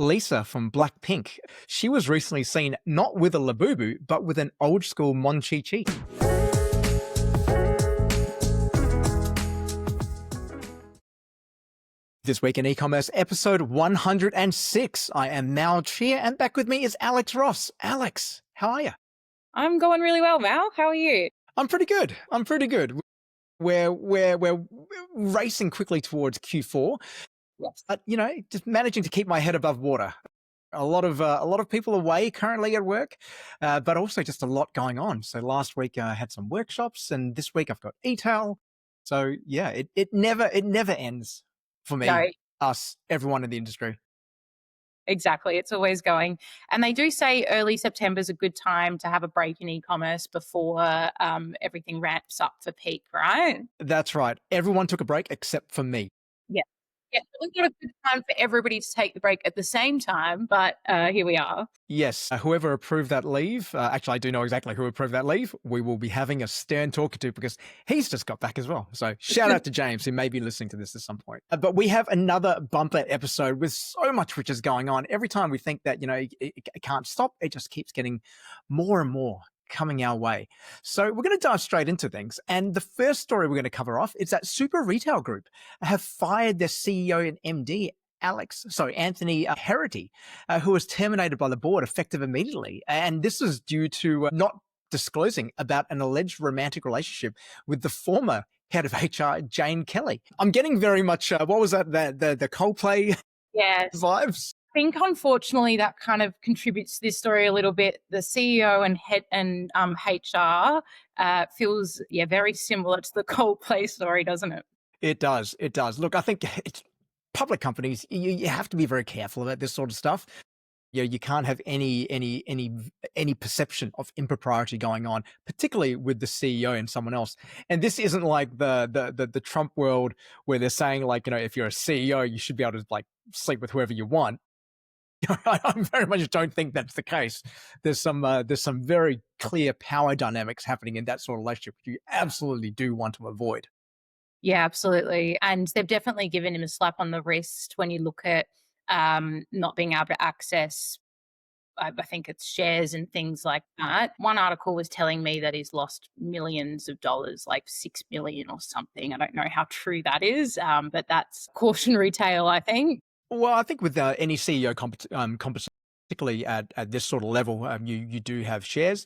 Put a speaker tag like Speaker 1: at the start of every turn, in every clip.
Speaker 1: Lisa from Blackpink. She was recently seen not with a Labubu, but with an old school Mon Chi Chi. This week in e-commerce, episode 106. I am Mal Chia, and back with me is Alex Ross. Alex, how are you?
Speaker 2: I'm going really well, Mal. How are you?
Speaker 1: I'm pretty good. We're racing quickly towards Q4,
Speaker 2: Yes.
Speaker 1: but just managing to keep my head above water. A lot of people away currently at work, but also just a lot going on. So last week I had some workshops, and this week I've got e-tail. So yeah, it never ends for me,
Speaker 2: No,
Speaker 1: us, everyone in the industry.
Speaker 2: exactly. It's always going. And they do say early September is a good time to have a break in e-commerce before everything ramps up for peak, right?
Speaker 1: That's right. Everyone took a break except for me.
Speaker 2: Yeah. Yeah, it's not a good time for everybody to take the break at the same time, but here we are.
Speaker 1: Yes, whoever approved that leave, actually, I do know exactly who approved that leave. We will be having a stern talking to because he's just got back as well. So shout out to James, who may be listening to this at some point. But we have another bumper episode with so much which is going on. Every time we think that, it can't stop, it just keeps getting more and more coming our way. So we're going to dive straight into things. And the first story we're going to cover off is that Super Retail Group have fired their CEO and MD, Anthony Herity, who was terminated by the board effective immediately. And this was due to not disclosing about an alleged romantic relationship with the former head of HR, Jane Kelly. I'm getting very much, what was that, the Coldplay
Speaker 2: Yes.
Speaker 1: vibes?
Speaker 2: I think unfortunately that kind of contributes to this story a little bit. The CEO and head and HR feels very similar to the Coldplay story, doesn't it?
Speaker 1: It does. Look, I think it's public companies. You have to be very careful about this sort of stuff. You can't have any perception of impropriety going on, particularly with the CEO and someone else. And this isn't like the Trump world where they're saying like, if you're a CEO, you should be able to like sleep with whoever you want. I very much don't think that's the case. There's some very clear power dynamics happening in that sort of relationship which you absolutely do want to avoid.
Speaker 2: Yeah, absolutely. And they've definitely given him a slap on the wrist when you look at not being able to access, I think it's shares and things like that. One article was telling me that he's lost millions of dollars, like 6 million or something. I don't know how true that is, but that's cautionary tale, I think.
Speaker 1: Well, I think with any CEO competition, particularly at this sort of level, you do have shares.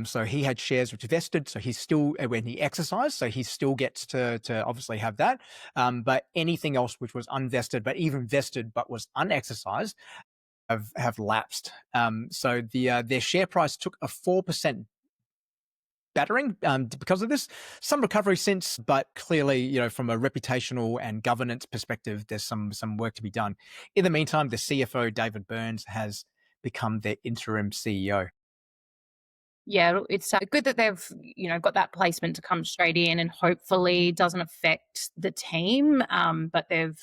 Speaker 1: So he had shares which vested. So he's still, when he exercised, so he still gets to obviously have that. But anything else which was unvested, but even vested but was unexercised, have lapsed. So their share price took a 4% battering because of this. Some recovery since, but clearly, from a reputational and governance perspective, there's some work to be done. In the meantime, the CFO, David Burns, has become their interim CEO.
Speaker 2: Yeah, it's good that they've, got that placement to come straight in and hopefully doesn't affect the team. But they've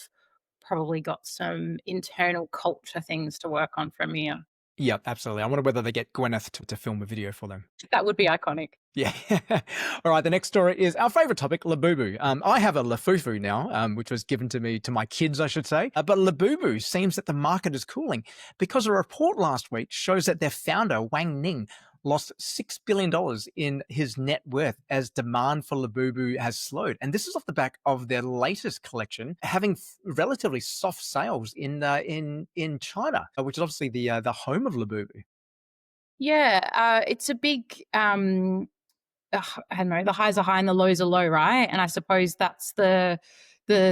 Speaker 2: probably got some internal culture things to work on from here.
Speaker 1: Yeah, absolutely. I wonder whether they get Gwyneth to film a video for them.
Speaker 2: That would be iconic.
Speaker 1: Yeah. All right. The next story is our favorite topic, Labubu. I have a Lafufu now, which was given to my kids, I should say. But Labubu seems that the market is cooling because a report last week shows that their founder, Wang Ning, lost $6 billion in his net worth as demand for Labubu has slowed. And this is off the back of their latest collection having relatively soft sales in China, which is obviously the home of Labubu.
Speaker 2: Yeah, it's a big, I don't know, the highs are high and the lows are low, right? And I suppose that's the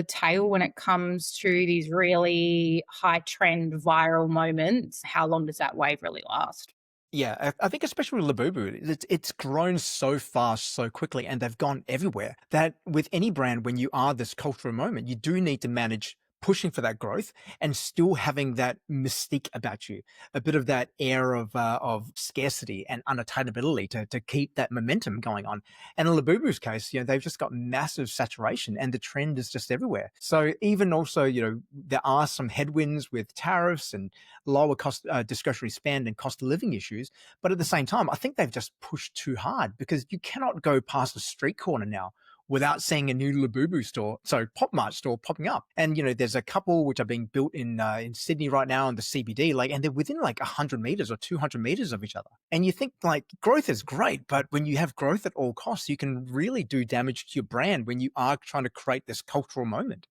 Speaker 2: tale when it comes to these really high trend viral moments. How long does that wave really last?
Speaker 1: Yeah, I think especially with Labubu, it's grown so fast, so quickly, and they've gone everywhere that with any brand, when you are this cultural moment, you do need to manage pushing for that growth and still having that mystique about you, a bit of that air of scarcity and unattainability to keep that momentum going on. And in Labubu's case, they've just got massive saturation and the trend is just everywhere. So even also, there are some headwinds with tariffs and lower cost discretionary spend and cost of living issues. But at the same time, I think they've just pushed too hard because you cannot go past a street corner now without seeing a new Labubu store, so Pop Mart store popping up. And there's a couple which are being built in Sydney right now in the CBD, and they're within 100 meters or 200 meters of each other. And you think growth is great, but when you have growth at all costs, you can really do damage to your brand when you are trying to create this cultural moment.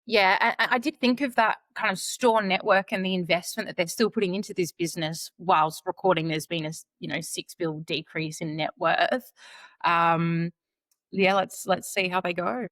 Speaker 2: Yeah, I did think of that kind of store network and the investment that they're still putting into this business whilst recording there's been a 6 bill decrease in net worth. Yeah, let's see how they go.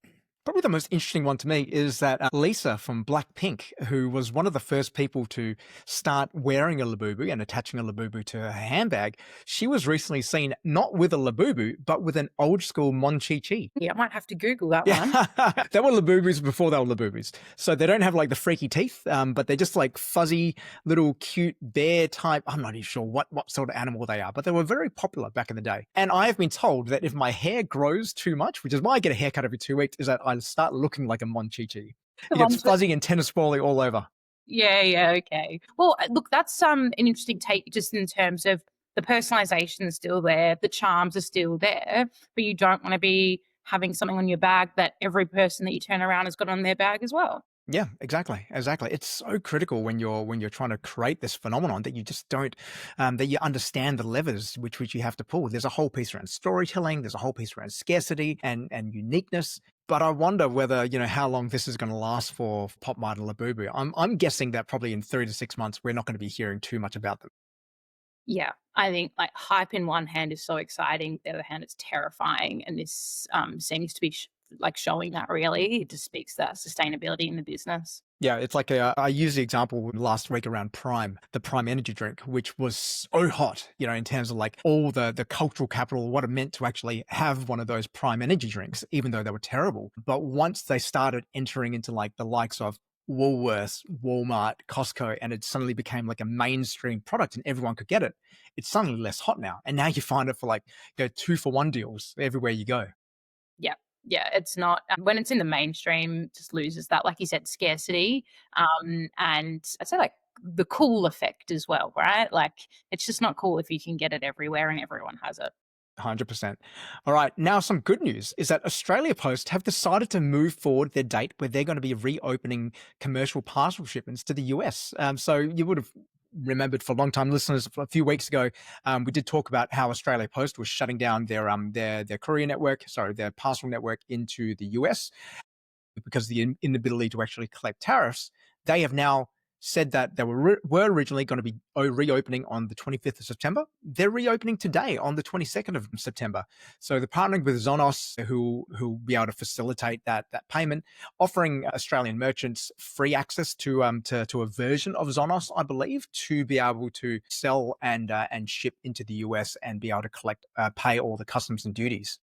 Speaker 1: Probably the most interesting one to me is that Lisa from Blackpink, who was one of the first people to start wearing a Labubu and attaching a Labubu to her handbag, she was recently seen not with a Labubu, but with an old school Monchichi.
Speaker 2: Yeah, I might have to Google that one.
Speaker 1: Yeah, they were Labubus before they were Labubus. So they don't have the freaky teeth, but they're just fuzzy, little cute bear type. I'm not even sure what sort of animal they are, but they were very popular back in the day. And I have been told that if my hair grows too much, which is why I get a haircut every 2 weeks, is that I start looking like a Monchichi. It gets fuzzy and tennis bally all over.
Speaker 2: Yeah, okay. Well, look, that's an interesting take just in terms of the personalization is still there, the charms are still there, but you don't want to be having something on your bag that every person that you turn around has got on their bag as well.
Speaker 1: Yeah, exactly. It's so critical when you're trying to create this phenomenon that you just don't that you understand the levers which you have to pull. There's a whole piece around storytelling. There's a whole piece around scarcity and uniqueness. But I wonder whether how long this is going to last for Pop Mart and Labubu. I'm guessing that probably in 3 to 6 months we're not going to be hearing too much about them.
Speaker 2: Yeah, I think hype in one hand is so exciting, the other hand it's terrifying, and this seems to be showing that really. It just speaks to that sustainability in the business.
Speaker 1: Yeah, it's I used the example last week around Prime, the Prime energy drink, which was so hot, in terms of all the cultural capital, what it meant to actually have one of those Prime energy drinks, even though they were terrible. But once they started entering into the likes of Woolworths, Walmart, Costco, and it suddenly became a mainstream product and everyone could get it, it's suddenly less hot now. And now you find it for 2-for-1 deals everywhere you go.
Speaker 2: Yeah. Yeah, it's not when it's in the mainstream, it just loses that, like you said, scarcity. And I'd say the cool effect as well, right? It's just not cool if you can get it everywhere and everyone has it.
Speaker 1: 100%. All right. Now, some good news is that Australia Post have decided to move forward their date where they're going to be reopening commercial parcel shipments to the US. So you would have remembered for long-time listeners a few weeks ago, we did talk about how Australia Post was shutting down their courier network, their parcel network into the US because of the inability to actually collect tariffs. They have now said that they were originally going to be reopening on the 25th of September. They're reopening today on the 22nd of September. So they're partnering with Zonos, who will be able to facilitate that payment, offering Australian merchants free access to a version of Zonos, I believe, to be able to sell and ship into the US and be able to collect, pay all the customs and duties.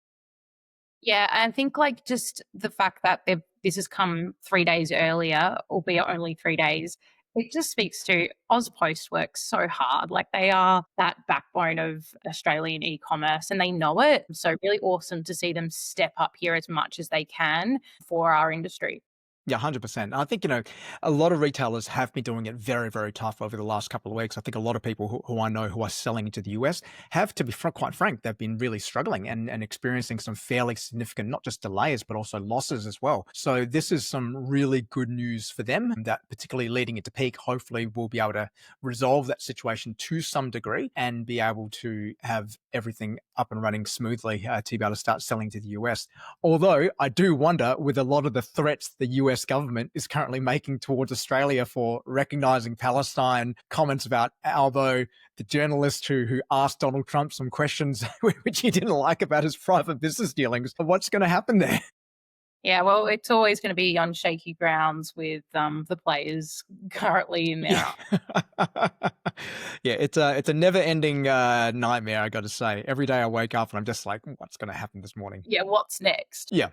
Speaker 2: Yeah, I think just the fact that this has come 3 days earlier, albeit only 3 days, it just speaks to Post works so hard. They are that backbone of Australian e-commerce and they know it. So really awesome to see them step up here as much as they can for our industry.
Speaker 1: Yeah, 100%. I think, a lot of retailers have been doing it very, very tough over the last couple of weeks. I think a lot of people who I know who are selling into the US have, to be quite frank, they've been really struggling and experiencing some fairly significant, not just delays, but also losses as well. So this is some really good news for them that particularly leading into peak, hopefully we'll be able to resolve that situation to some degree and be able to have everything up and running smoothly to be able to start selling to the US. Although I do wonder with a lot of the threats the US government is currently making towards Australia for recognizing Palestine, comments about Albo, the journalist who asked Donald Trump some questions which he didn't like about his private business dealings. What's going to happen there?
Speaker 2: Yeah, well, it's always going to be on shaky grounds with the players currently in there.
Speaker 1: Yeah, it's a never-ending nightmare, I got to say. Every day I wake up and I'm just like, what's going to happen this morning?
Speaker 2: Yeah, what's next?
Speaker 1: Yeah.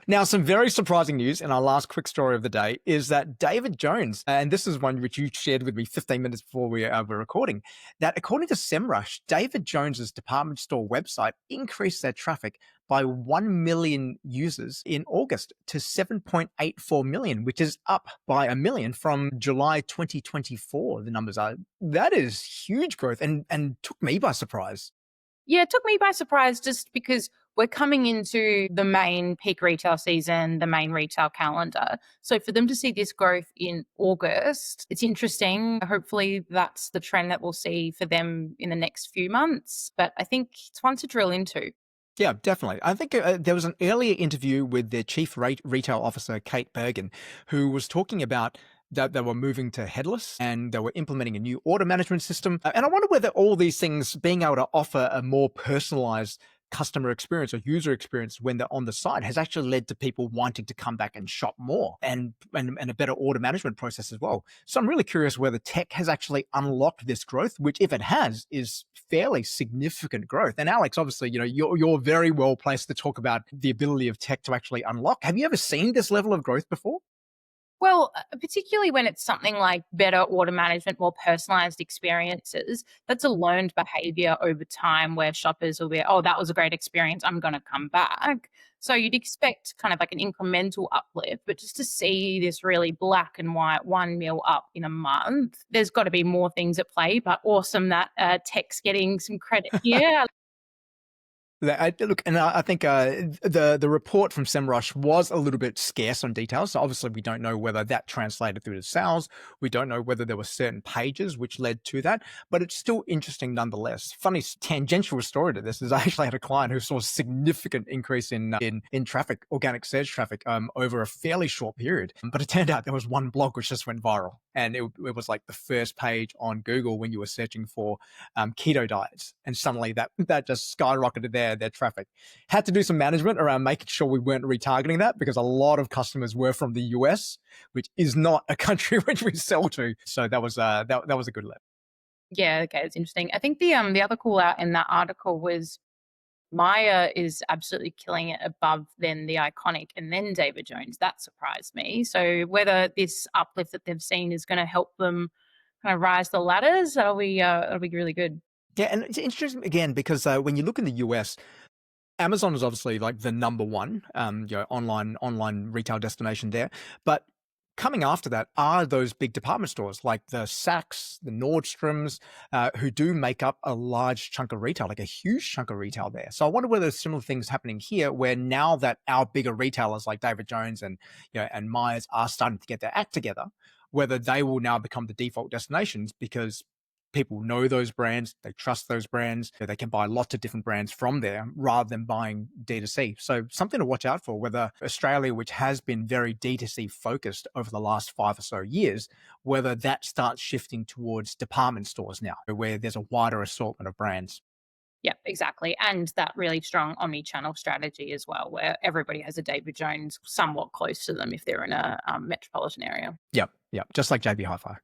Speaker 1: Now, some very surprising news in our last quick story of the day is that David Jones, and this is one which you shared with me 15 minutes before we were recording, that according to SEMrush, David Jones's department store website increased their traffic by 1 million users in August to 7.84 million, which is up by 1 million from July 2024. The numbers are, that is huge growth and took me by surprise.
Speaker 2: Yeah, it took me by surprise just because we're coming into the main peak retail season, the main retail calendar. So for them to see this growth in August, it's interesting. Hopefully that's the trend that we'll see for them in the next few months. But I think it's one to drill into.
Speaker 1: Yeah, definitely. I think there was an earlier interview with their chief retail officer, Kate Bergen, who was talking about that they were moving to headless and they were implementing a new order management system. And I wonder whether all these things, being able to offer a more personalized customer experience or user experience when they're on the site, has actually led to people wanting to come back and shop more and a better order management process as well. So I'm really curious whether tech has actually unlocked this growth, which, if it has, is fairly significant growth. And Alex, obviously, you're very well placed to talk about the ability of tech to actually unlock. Have you ever seen this level of growth before?
Speaker 2: Well, particularly when it's something like better order management, more personalized experiences, that's a learned behavior over time where shoppers will be, oh, that was a great experience, I'm going to come back. So you'd expect kind of like an incremental uplift, but just to see this really black and white 1 mil up in a month, there's got to be more things at play, but awesome that tech's getting some credit here.
Speaker 1: Look, and I think the report from SEMrush was a little bit scarce on details. So obviously, we don't know whether that translated through to sales. We don't know whether there were certain pages which led to that, but it's still interesting nonetheless. Funny tangential story to this is I actually had a client who saw a significant increase in traffic, organic search traffic, over a fairly short period. But it turned out there was one blog which just went viral, and it was like the first page on Google when you were searching for keto diets, and suddenly that just skyrocketed their traffic. Had to do some management around making sure we weren't retargeting that, because a lot of customers were from the US, which is not a country which we sell to. So that was that was a good lift.
Speaker 2: Yeah, okay, it's interesting. I think the other call out in that article was Maya is absolutely killing it above then the iconic and then David Jones. That surprised me. So whether this uplift that they've seen is going to help them kind of rise the ladders, that'll be really good.
Speaker 1: Yeah, and it's interesting again because when you look in the US, Amazon is obviously like the number one, online retail destination there. But coming after that are those big department stores like the Saks, the Nordstroms, who do make up a large chunk of retail, like a huge chunk of retail there. So I wonder whether there's similar things happening here, where now that our bigger retailers like David Jones and Myers are starting to get their act together, whether they will now become the default destinations because people know those brands, they trust those brands, they can buy lots of different brands from there rather than buying D2C. So something to watch out for, whether Australia, which has been very D2C focused over the last 5 or so years, whether that starts shifting towards department stores now, where there's a wider assortment of brands.
Speaker 2: Yep, exactly. And that really strong omni-channel strategy as well, where everybody has a David Jones somewhat close to them if they're in a metropolitan area.
Speaker 1: Yep, just like JB Hi-Fi.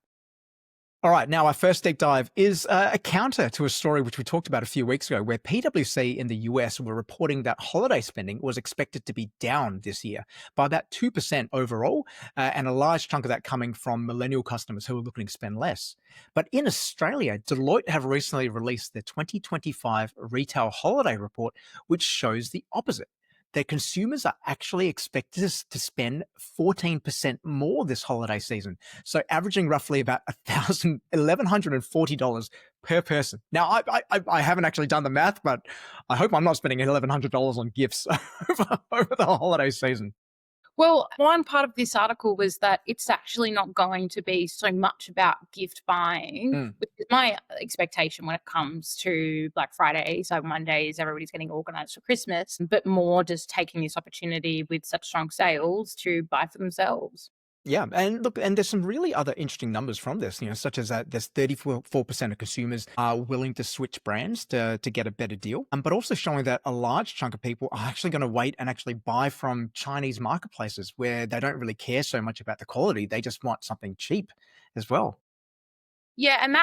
Speaker 1: All right, now our first deep dive is a counter to a story which we talked about a few weeks ago, where PwC in the US were reporting that holiday spending was expected to be down this year by about 2% overall, and a large chunk of that coming from millennial customers who are looking to spend less. But in Australia, Deloitte have recently released their 2025 retail holiday report, which shows the opposite. Their consumers are actually expected to spend 14% more this holiday season. So averaging roughly about $1,140 per person. Now, I haven't actually done the math, but I hope I'm not spending $1,100 on gifts over the holiday season.
Speaker 2: Well, one part of this article was that it's actually not going to be so much about gift buying, which is my expectation when it comes to Black Friday, Cyber Mondays, everybody's getting organized for Christmas, but more just taking this opportunity with such strong sales to buy for themselves.
Speaker 1: Yeah, and look, and there's some really other interesting numbers from this, such as that there's 34% of consumers are willing to switch brands to get a better deal, but also showing that a large chunk of people are actually going to wait and actually buy from Chinese marketplaces where they don't really care so much about the quality. They just want something cheap as well.
Speaker 2: Yeah, and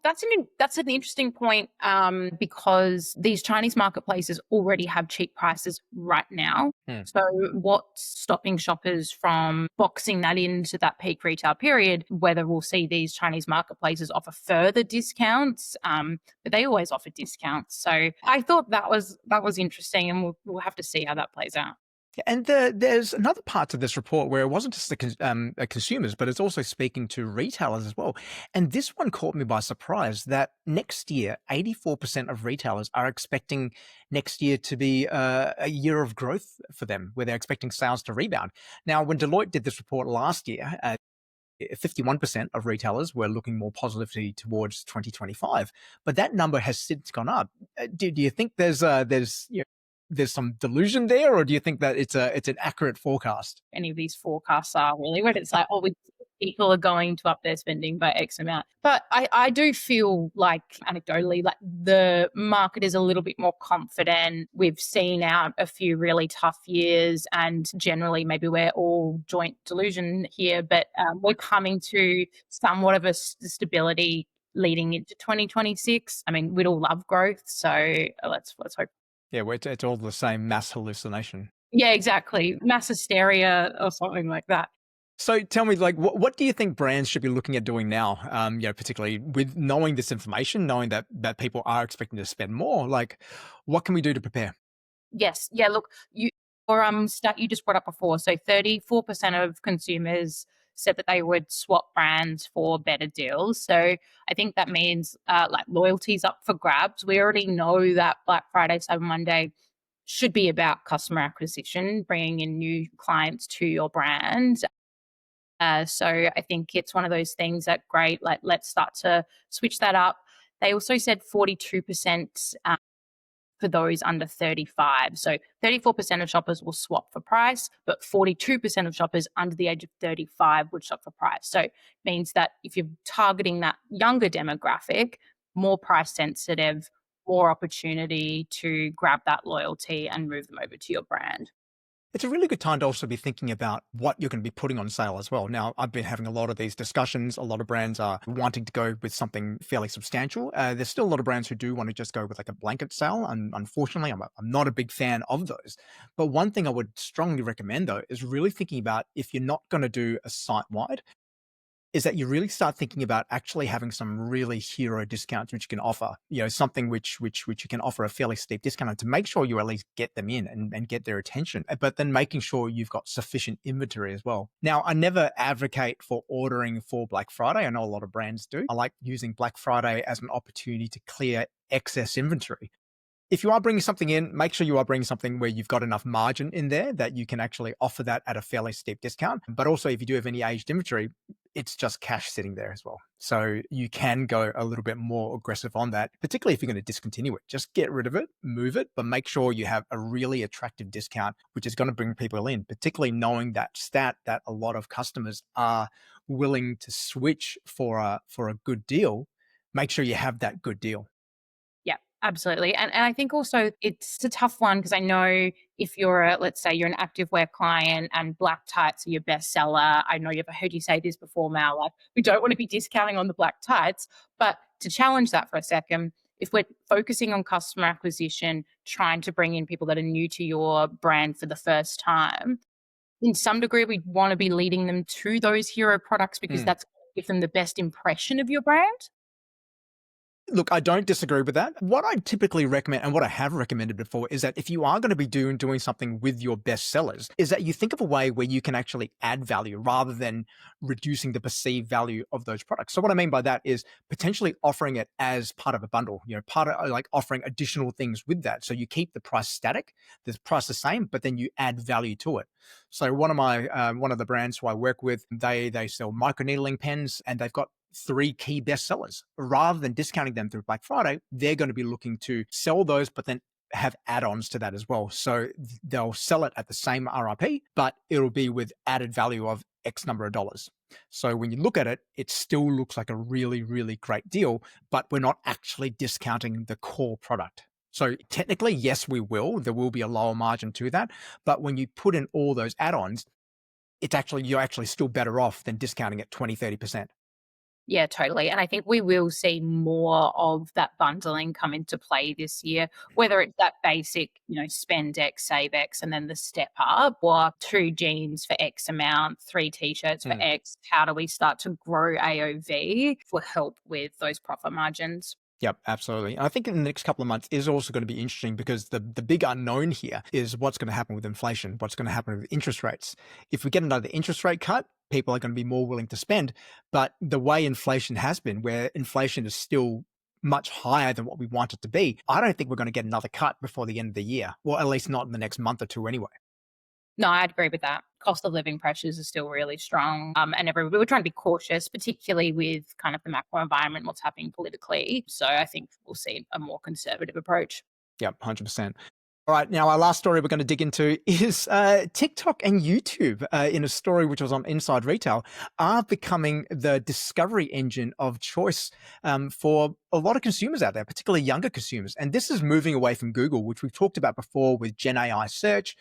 Speaker 2: that's an interesting point because these Chinese marketplaces already have cheap prices right now. So what's stopping shoppers from boxing that into that peak retail period? Whether we'll see these Chinese marketplaces offer further discounts, but they always offer discounts. So I thought that was interesting, and we'll have to see how that plays out.
Speaker 1: And there's another part to this report where it wasn't just the consumers, but it's also speaking to retailers as well. And this one caught me by surprise that next year, 84% of retailers are expecting next year to be a year of growth for them, where they're expecting sales to rebound. Now, when Deloitte did this report last year, 51% of retailers were looking more positively towards 2025, but that number has since gone up. Do you think there's some delusion there, or do you think that it's an accurate forecast?
Speaker 2: Any of these forecasts are really, where it's like, oh, people are going to up their spending by X amount. But I do feel like anecdotally, like the market is a little bit more confident. We've seen out a few really tough years, and generally maybe we're all joint delusion here, but we're coming to somewhat of a stability leading into 2026. I mean, we'd all love growth, so let's hope.
Speaker 1: Yeah, well, it's all the same mass hallucination.
Speaker 2: Yeah, exactly. Mass hysteria or something like that.
Speaker 1: So tell me, like, what do you think brands should be looking at doing now? Particularly with knowing this information, knowing that people are expecting to spend more. Like, what can we do to prepare?
Speaker 2: Yes. Yeah, look, stat you just brought up before. So 34% of consumers said that they would swap brands for better deals. So I think that means like loyalty's up for grabs. We already know that Black Friday, Cyber Monday should be about customer acquisition, bringing in new clients to your brand. So I think it's one of those things that great, like let's start to switch that up. They also said 42% for those under 35. So 34% of shoppers will swap for price, but 42% of shoppers under the age of 35 would shop for price. So it means that if you're targeting that younger demographic, more price sensitive, more opportunity to grab that loyalty and move them over to your brand.
Speaker 1: It's a really good time to also be thinking about what you're going to be putting on sale as well. Now, I've been having a lot of these discussions. A lot of brands are wanting to go with something fairly substantial. There's still a lot of brands who do want to just go with like a blanket sale. And unfortunately, I'm not a big fan of those. But one thing I would strongly recommend, though, is really thinking about if you're not going to do a site wide, is that you really start thinking about actually having some really hero discounts which you can offer, something which you can offer a fairly steep discount on to make sure you at least get them in and get their attention, but then making sure you've got sufficient inventory as well. Now, I never advocate for ordering for Black Friday. I know a lot of brands do. I like using Black Friday as an opportunity to clear excess inventory. If you are bringing something in, make sure you are bringing something where you've got enough margin in there that you can actually offer that at a fairly steep discount. But also, if you do have any aged inventory, it's just cash sitting there as well. So you can go a little bit more aggressive on that, particularly if you're going to discontinue it. Just get rid of it, move it, but make sure you have a really attractive discount, which is going to bring people in, particularly knowing that stat that a lot of customers are willing to switch for a good deal. Make sure you have that good deal.
Speaker 2: Yeah, absolutely. And I think also it's a tough one because I know if let's say you're an activewear client and black tights are your best seller. I know I've heard you say this before, Mal, like we don't want to be discounting on the black tights. But to challenge that for a second, if we're focusing on customer acquisition, trying to bring in people that are new to your brand for the first time, in some degree, we want to be leading them to those hero products because that's going to give them the best impression of your brand.
Speaker 1: Look, I don't disagree with that. What I typically recommend, and what I have recommended before, is that if you are going to be doing something with your best sellers, is that you think of a way where you can actually add value rather than reducing the perceived value of those products. So what I mean by that is potentially offering it as part of a bundle, part of like offering additional things with that. So you keep the price static, the price the same, but then you add value to it. So one of the brands who I work with, they sell microneedling pens, and they've got three key bestsellers. Rather than discounting them through Black Friday, they're going to be looking to sell those, but then have add-ons to that as well. So they'll sell it at the same RRP, but it'll be with added value of X number of dollars. So when you look at it, it still looks like a really, really great deal, but we're not actually discounting the core product. So technically, yes, we will. There will be a lower margin to that. But when you put in all those add-ons, you're actually still better off than discounting it 20-30%.
Speaker 2: Yeah, totally. And I think we will see more of that bundling come into play this year, whether it's that basic, spend X, save X, and then the step up, or 2 jeans for X amount, 3 t-shirts for X. How do we start to grow AOV for help with those profit margins?
Speaker 1: Yep, absolutely. And I think in the next couple of months is also going to be interesting because the big unknown here is what's going to happen with inflation, what's going to happen with interest rates. If we get another interest rate cut, people are going to be more willing to spend. But the way inflation has been, where inflation is still much higher than what we want it to be, I don't think we're going to get another cut before the end of the year. Well, at least not in the next month or two anyway.
Speaker 2: No, I'd agree with that. Cost of living pressures are still really strong. And we're trying to be cautious, particularly with kind of the macro environment, what's happening politically. So I think we'll see a more conservative approach.
Speaker 1: Yep, 100%. All right, now our last story we're going to dig into is TikTok and YouTube, in a story which was on Inside Retail, are becoming the discovery engine of choice for a lot of consumers out there, particularly younger consumers. And this is moving away from Google, which we've talked about before with Gen AI search,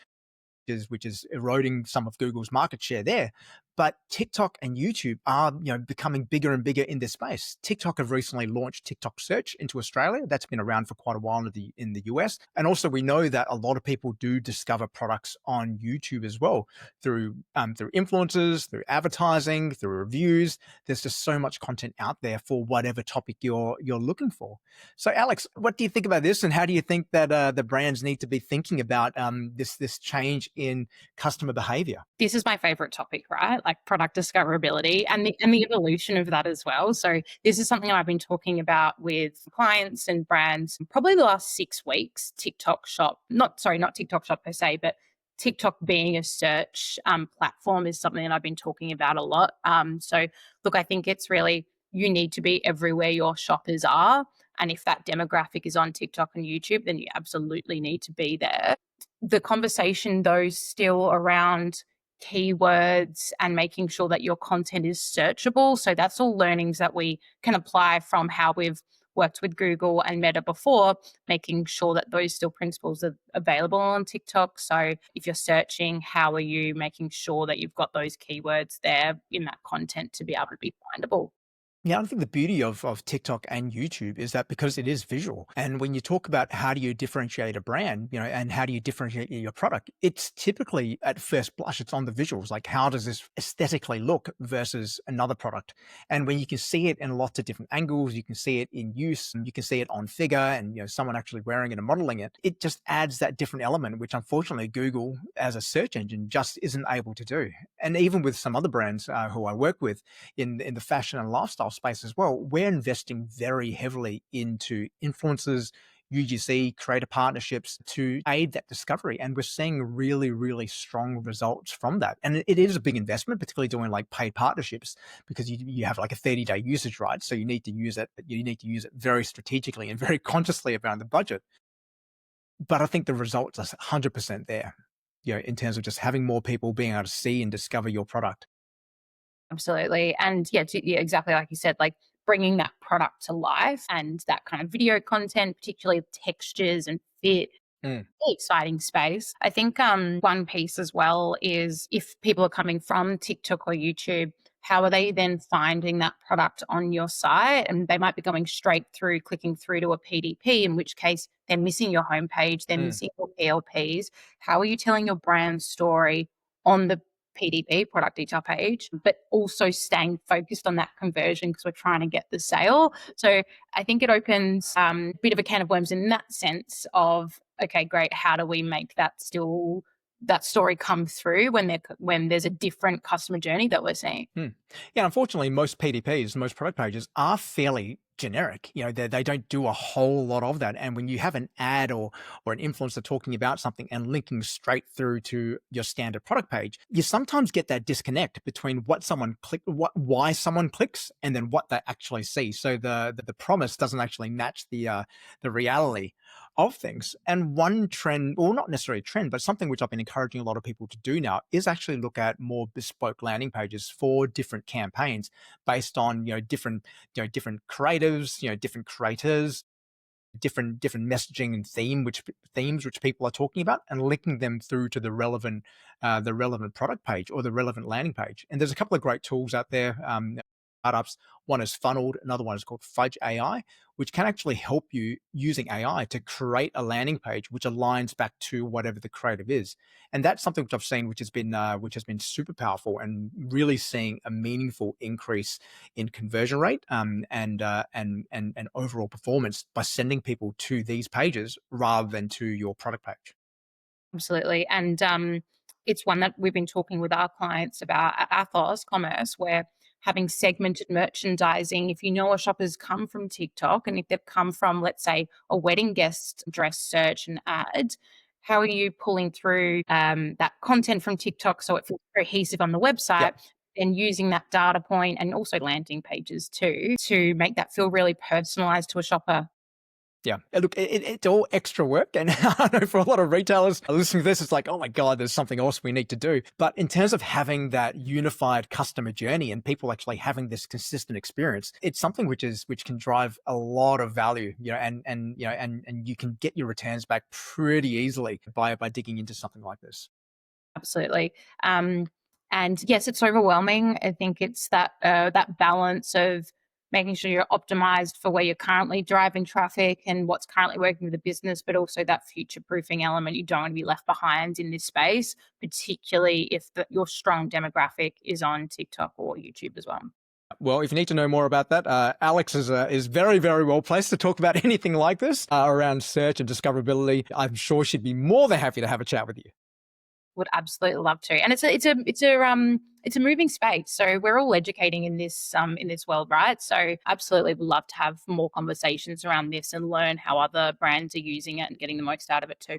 Speaker 1: which is eroding some of Google's market share there. But TikTok and YouTube are, becoming bigger and bigger in this space. TikTok have recently launched TikTok Search into Australia. That's been around for quite a while in the US. And also we know that a lot of people do discover products on YouTube as well through influencers, through advertising, through reviews. There's just so much content out there for whatever topic you're looking for. So Alex, what do you think about this, and how do you think that the brands need to be thinking about this change in customer behavior?
Speaker 2: This is my favorite topic, right? Like product discoverability and the evolution of that as well. So this is something I've been talking about with clients and brands probably the last 6 weeks. TikTok Shop, not TikTok Shop per se, but TikTok being a search platform is something that I've been talking about a lot. So look, I think it's really, you need to be everywhere your shoppers are. And if that demographic is on TikTok and YouTube, then you absolutely need to be there. The conversation, though, still around keywords and making sure that your content is searchable. So that's all learnings that we can apply from how we've worked with Google and Meta before, making sure that those still principles are available on TikTok. So if you're searching, how are you making sure that you've got those keywords there in that content to be able to be findable?
Speaker 1: Yeah, I think the beauty of TikTok and YouTube is that because it is visual. And when you talk about how do you differentiate a brand, and how do you differentiate your product, it's typically at first blush, it's on the visuals. Like, how does this aesthetically look versus another product? And when you can see it in lots of different angles, you can see it in use, and you can see it on figure, and someone actually wearing it and modeling it, it just adds that different element, which unfortunately Google as a search engine just isn't able to do. And even with some other brands who I work with in the fashion and lifestyle space as well, we're investing very heavily into influencers, UGC, creator partnerships to aid that discovery. And we're seeing really, really strong results from that. And it is a big investment, particularly doing like paid partnerships, because you have like a 30-day usage, right? So you need to use it, but you need to use it very strategically and very consciously around the budget. But I think the results are 100% there, in terms of just having more people being able to see and discover your product.
Speaker 2: Absolutely. And yeah, exactly like you said, like bringing that product to life and that kind of video content, particularly textures and fit.
Speaker 1: Mm.
Speaker 2: Really exciting space. I think one piece as well is if people are coming from TikTok or YouTube, how are they then finding that product on your site? And they might be going straight through, clicking through to a PDP, in which case they're missing your homepage, they're
Speaker 1: Mm.
Speaker 2: missing your PLPs. How are you telling your brand story on the PDP, product detail page, but also staying focused on that conversion because we're trying to get the sale? So I think it opens a bit of a can of worms in that sense of, okay, great. How do we make that story come through when there's a different customer journey that we're seeing?
Speaker 1: Hmm. Yeah, unfortunately, most PDPs, most product pages are fairly generic. They don't do a whole lot of that. And when you have an ad or an influencer talking about something and linking straight through to your standard product page, you sometimes get that disconnect between why someone clicks, and then what they actually see. So the promise doesn't actually match the reality of things. And one trend, or not necessarily a trend, but something which I've been encouraging a lot of people to do now, is actually look at more bespoke landing pages for different campaigns based on different creatives, different creators, different messaging and themes which people are talking about, and linking them through to the relevant product page or the relevant landing page. And there's a couple of great tools out there. startups. One is Funneled, another one is called Fudge AI, which can actually help you using AI to create a landing page which aligns back to whatever the creative is. And that's something which I've seen, which has been super powerful and really seeing a meaningful increase in conversion rate and overall performance by sending people to these pages rather than to your product page.
Speaker 2: Absolutely. And it's one that we've been talking with our clients about at Athos Commerce, where having segmented merchandising, if you know a shopper's come from TikTok and if they've come from, let's say, a wedding guest dress search and ad, how are you pulling through that content from TikTok so it feels cohesive on the website?
Speaker 1: Yep.
Speaker 2: And using that data point and also landing pages too to make that feel really personalized to a shopper.
Speaker 1: Yeah. Look, it's all extra work. And I know for a lot of retailers listening to this, it's like, oh my God, there's something else we need to do. But in terms of having that unified customer journey and people actually having this consistent experience, it's something which can drive a lot of value, and you can get your returns back pretty easily by digging into something like this.
Speaker 2: Absolutely. And yes, it's overwhelming. I think it's that balance of making sure you're optimized for where you're currently driving traffic and what's currently working with the business, but also that future proofing element. You don't want to be left behind in this space, particularly if your strong demographic is on TikTok or YouTube as well.
Speaker 1: Well, if you need to know more about that, Alex is very, very well placed to talk about anything like this around search and discoverability. I'm sure she'd be more than happy to have a chat with you.
Speaker 2: Would absolutely love to. And it's a moving space. So we're all educating in this world, right? So absolutely would love to have more conversations around this and learn how other brands are using it and getting the most out of it too.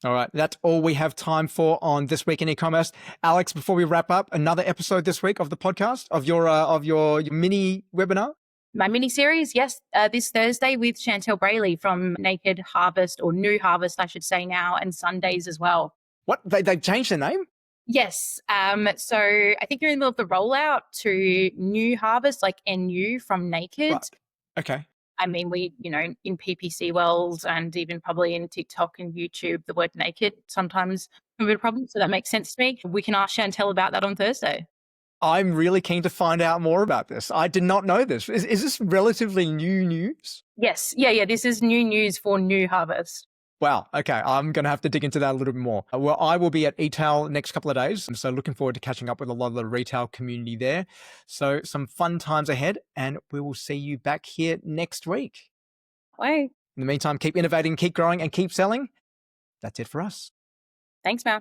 Speaker 1: All right, that's all we have time for on This Week in E-commerce. Alex, before we wrap up, another episode this week of the podcast, of your mini webinar.
Speaker 2: My mini series, yes, this Thursday with Chantel Brayley from Naked Harvest, or New Harvest, I should say now, and Sundays as well.
Speaker 1: What? They've changed their name?
Speaker 2: Yes. So I think you're in the middle of the rollout to New Harvest, like NU from Naked.
Speaker 1: Right. Okay.
Speaker 2: I mean, in PPC world and even probably in TikTok and YouTube, the word naked sometimes can be a problem. So that makes sense to me. We can ask Chantel about that on Thursday.
Speaker 1: I'm really keen to find out more about this. I did not know this. Is this relatively new news?
Speaker 2: Yes. Yeah. This is new news for New Harvest.
Speaker 1: Wow. Okay. I'm going to have to dig into that a little bit more. Well, I will be at eTail next couple of days. So looking forward to catching up with a lot of the retail community there. So some fun times ahead, and we will see you back here next week.
Speaker 2: Bye.
Speaker 1: In the meantime, keep innovating, keep growing, and keep selling. That's it for us.
Speaker 2: Thanks, Mal.